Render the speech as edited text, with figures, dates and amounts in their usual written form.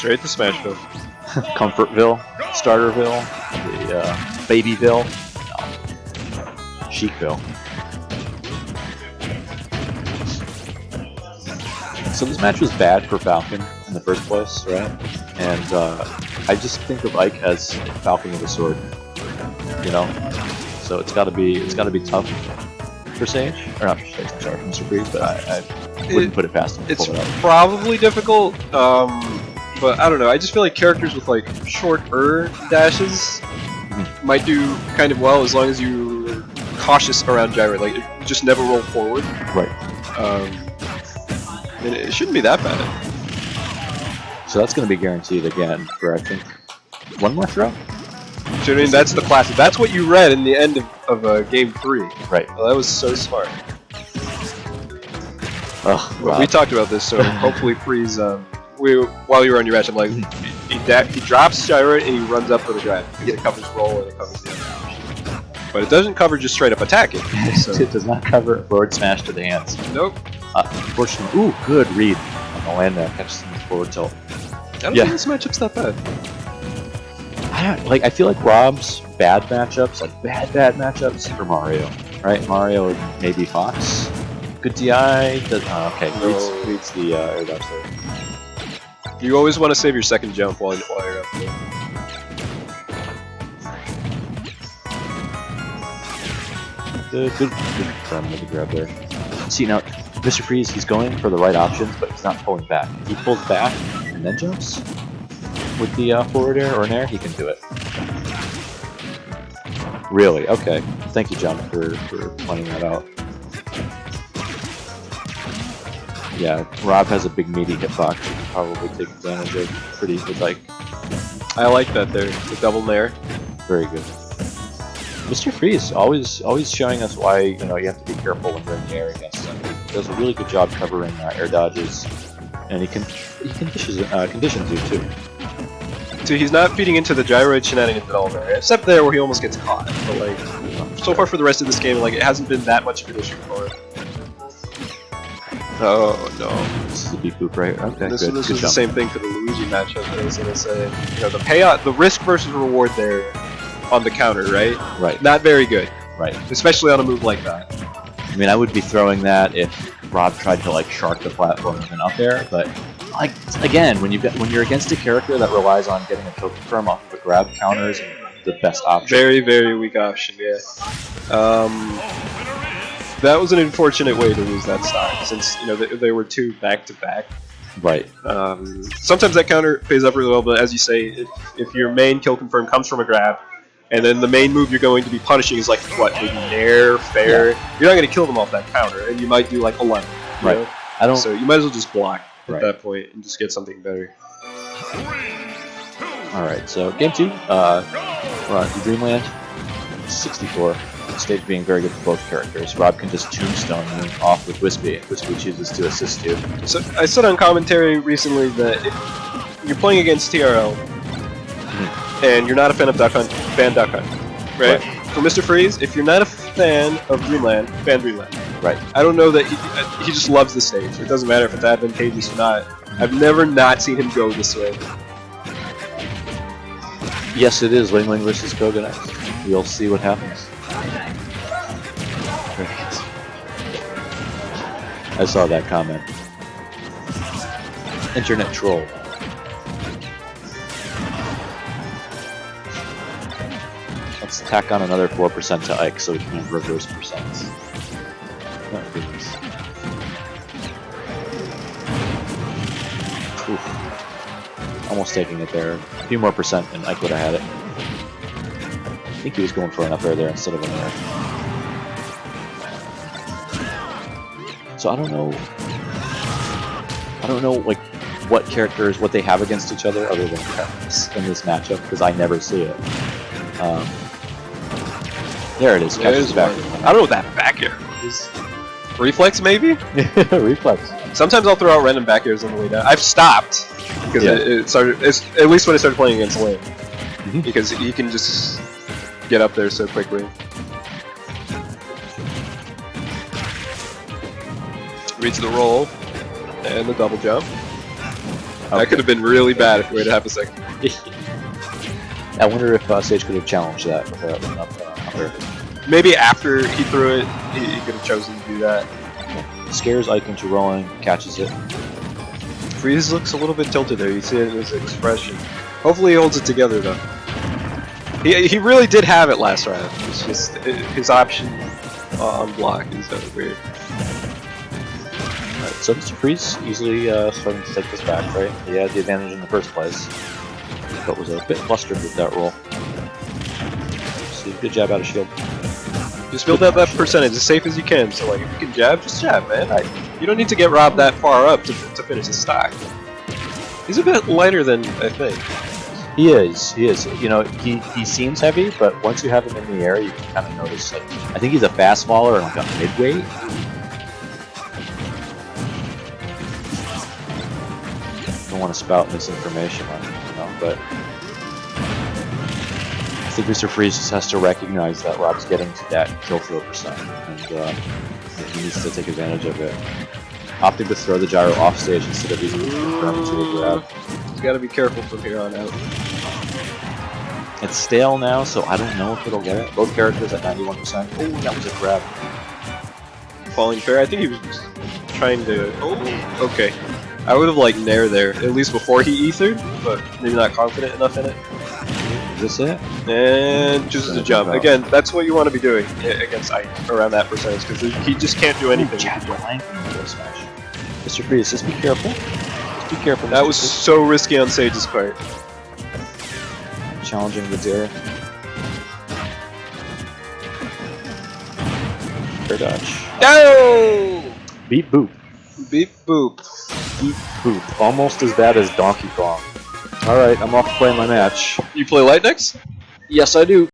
Straight to Smashville. Comfortville, Starterville, the Babyville, no. Chicville. So this match was bad for Falcon in the first place, right? And I just think of Ike as Falcon with a sword, you know. So it's got to be tough for Sage, or not for Sage. I'm sorry, Mr. Freeze, but I wouldn't put it past him. It's probably difficult, but I don't know. I just feel like characters with like shorter dashes might do kind of well as long as you're cautious around gyro. Like you just never roll forward. Right. And it shouldn't be that bad. So that's going to be guaranteed again for, I think, one more throw? So I mean, that's the classic. That's what you read in the end of Game 3. Right. Well, that was so smart. Oh, wow. We talked about this, so hopefully Freeze, while you were on your match, I'm like, he drops gyro and he runs up for the grab. It covers roll and it covers the other option. But it doesn't cover just straight up attacking. So. It does not cover forward smash to the hands. Nope. Unfortunately, ooh, good read on the land there. Catches him with forward tilt. I don't think this matchup's that bad. I feel like Rob's bad matchups, like bad matchups, Super Mario, right? Mario or maybe Fox. Good DI. Okay, reads the air dodge there. You always want to save your second jump while you're up there. Good from the grab there. See now, Mr. Freeze, he's going for the right options, but he's not pulling back. If he pulls back and then jumps with the forward air or an air, he can do it. Really? Okay. Thank you, John, for pointing that out. Yeah, Rob has a big meaty hitbox you can probably take advantage of pretty good, like. I like that there, the double nair. Very good. Mr. Freeze always showing us why you have to be careful when you're in the air against him. He does a really good job covering air dodges, and he conditions you too. So he's not feeding into the gyroid shenanigans at all there, except there where he almost gets caught. But like, so far for the rest of this game, like it hasn't been that much of an issue for him. Oh no! This is a beep boop, right? Okay, this good. This good was jump. the same thing for the Luigi matchup that I was gonna say. The payout, the risk versus reward there on the counter, right? Right. Not very good. Right. Especially on a move like that. I mean, I would be throwing that if Rob tried to like shark the platform and up there, but like again, when you're against a character that relies on getting a kill confirm off of a grab, counters the best option. Very, very weak option, yeah. That was an unfortunate way to lose that stock, since they were two back-to-back. Right. Sometimes that counter pays up really well, but as you say, if your main kill confirm comes from a grab, and then the main move you're going to be punishing is like what, maybe nair, fair. Yeah. You're not going to kill them off that counter, and you might do like 11. Right. Know? So you might as well just block at that point and just get something better. All right. So game 2, we're on Dreamland 64. Stage being very good for both characters. Rob can just tombstone you off with Wispy. Wispy chooses to assist you. So I said on commentary recently that if you're playing against TRL and you're not a fan of Duck Hunt, ban Duck Hunt. Right? For Mr. Freeze, if you're not a fan of Dreamland, ban Dreamland. Right. I don't know that he just loves the stage. It doesn't matter if it's advantageous or not. I've never not seen him go this way. Yes, it is Ling Ling versus Koga next. We'll see what happens. I saw that comment. Internet troll. Let's tack on another 4% to Ike so we can have reverse percents. Oh, goodness. Oof. Almost taking it there. A few more percent and Ike would have had it. I think he was going for an up air there instead of an air. So I don't know like what characters, what they have against each other other than in this matchup, because I never see it. There it is. Catches back. I don't know what that back air is. Reflex maybe? Reflex. Sometimes I'll throw out random back airs on the way down. I've stopped because it started. At least when I started playing against Lane, because he can just get up there so quickly. Reads the roll and the double jump. That could have been really bad if we waited half a second. I wonder if Sage could have challenged that with an up there. Maybe after he threw it, he could have chosen to do that. Scares Ike into rolling, catches it. Freeze looks a little bit tilted there. You see it in his expression. Hopefully he holds it together though. He really did have it last round. It's just his option on block is weird. Alright, so Mr. Freeze easily starting to take this back, right? He had the advantage in the first place, but was a bit flustered with that roll. See, good jab out of shield. Just build up that percentage as safe as you can. So like, if you can jab, just jab, man. You don't need to get robbed that far up to finish the stock. He's a bit lighter than I think. He is. You know, he seems heavy, but once you have him in the air, you can kind of notice. Like, I think he's a fast faller and like a midweight. Don't want to spout misinformation on him, you know, but I think Mr. Freeze just has to recognize that Rob's getting to that kill throw percent, and he needs to take advantage of it. Opting to throw the gyro off stage instead of using it to a grab. You gotta be careful from here on out. It's stale now, so I don't know if it'll get it. Both characters at 91%. Oh, that was a grab. Falling fair. I think he was just trying to. Oh, okay. I would have like nair there at least before he ethered, but maybe not confident enough in it. Is this it? And chooses to jump. Again, that's what you want to be doing against Ike around that percentage because he just can't do anything. Smash. Mr. Freeze, just be careful. Just be careful. That was so risky on Sage's part. Challenging the dare. Fair dodge. No! Beat boop. Beep boop. Beat boop. Almost as bad as Donkey Kong. Alright, I'm off to play my match. You play light next? Yes, I do.